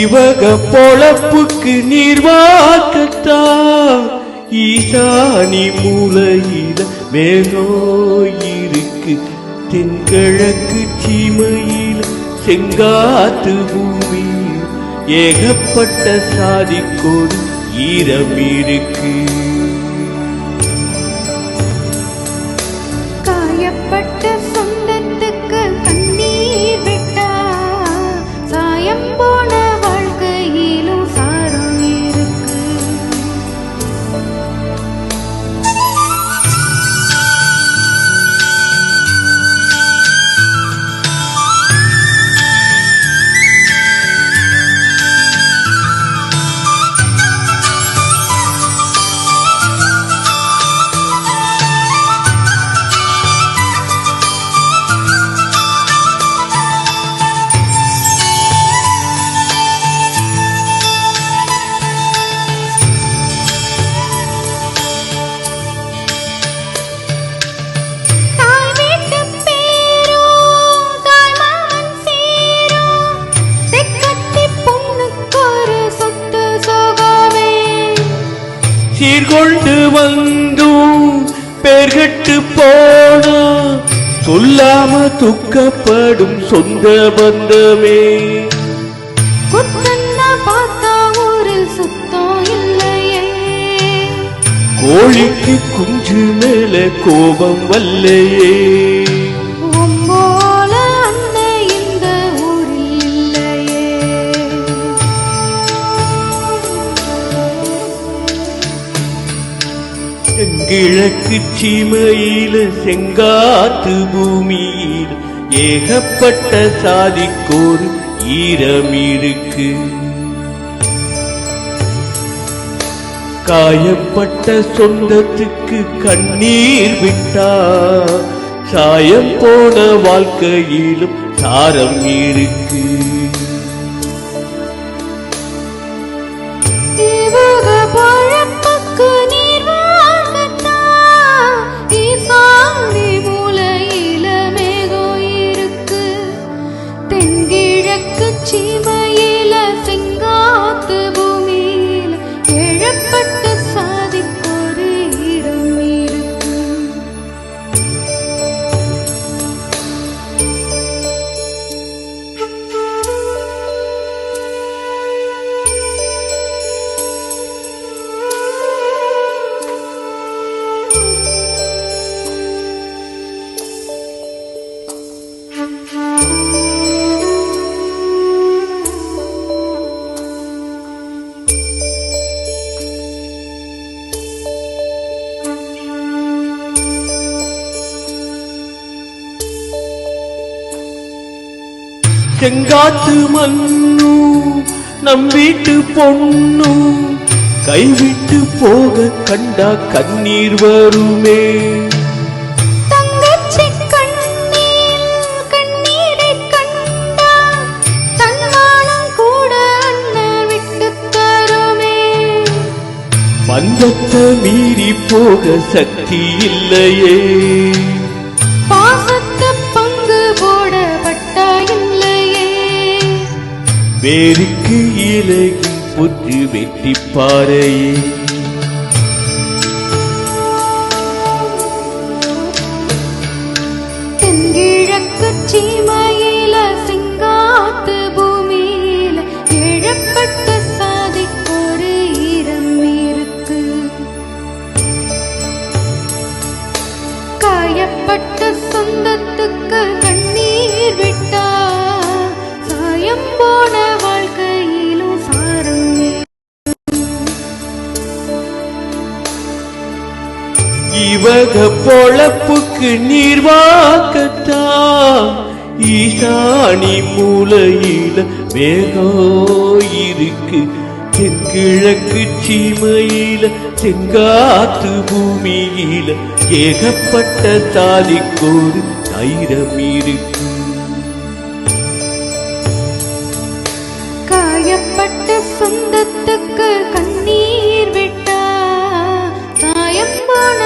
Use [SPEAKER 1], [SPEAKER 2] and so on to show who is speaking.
[SPEAKER 1] இவக பொழப்புக்கு நீர்வாக்கத்தா ஈசானி மூலையில மேலோ இருக்கு தென்கிழக்கு சீமையில செங்காத்து பூமி ஏகப்பட்ட சாதிக்கோடு ஈரம் இருக்கு.
[SPEAKER 2] காயப்பட்ட சொந்தத்துக்கு கண்ணீர் விட்டா சாயம் போன வாழ்க்கையிலும் சாரம் இருக்கு.
[SPEAKER 1] சீர்கொண்டு வந்தும் பேர்கட்டு போனா சொல்லாம துக்கப்படும் சொந்த பந்தமே.
[SPEAKER 2] பார்த்தா ஊரில் சுத்தம் இல்லையே,
[SPEAKER 1] கோழிக்கு குஞ்சு மேல கோபம் வல்லையே. கிழக்கு சீமையில செங்காத்து பூமியில் ஏகப்பட்ட சாதிக்கோரு ஈரம் இருக்கு. காயப்பட்ட சொந்தத்துக்கு கண்ணீர் விட்டா சாயம் போன வாழ்க்கையிலும் சாரம் இருக்கு.
[SPEAKER 2] சீமையில செங்காத்து பூமியில ஏழப்பட்ட சாதிக்கொரு இடம் இருக்கு.
[SPEAKER 1] செங்காத்து மண்ணு நம் வீட்டு பொண்ணு கைவிட்டு போக கண்டா கண்ணீர் வருமே.
[SPEAKER 2] தங்கச்சி கண்ணீரை கண்டா தன்மானம் கூட அண்ணன் விட்டு தருமே.
[SPEAKER 1] பந்தத்தை மீறி போக சக்தி இல்லையே, வேருக்கு இலகி பொற்று வெட்டி பாறையே.
[SPEAKER 2] தென்கிழக்கு சீமையில செங்காத்து பூமியில ஏழப்பட்ட சாதிக்கொரு ஈரம் இருக்கு. காயப்பட்ட சொந்தத்துக்கு கண்ணீர் விட்டா சாயம் போன வாழ்க்கையிலும் சாரம்.
[SPEAKER 1] இவக பொழப்புக்கு நீர்வாக்கத்தா ஈசானி மூலையில வேகோ இருக்கு. தென்கிழக்கு சீமையில செங்காத்து பூமியில ஏகப்பட்ட சாதிக்கோரு தைரம் இருக்கு.
[SPEAKER 2] காயப்பட்ட சொந்தத்துக்கு கண்ணீர் விட்டா சாயம் போன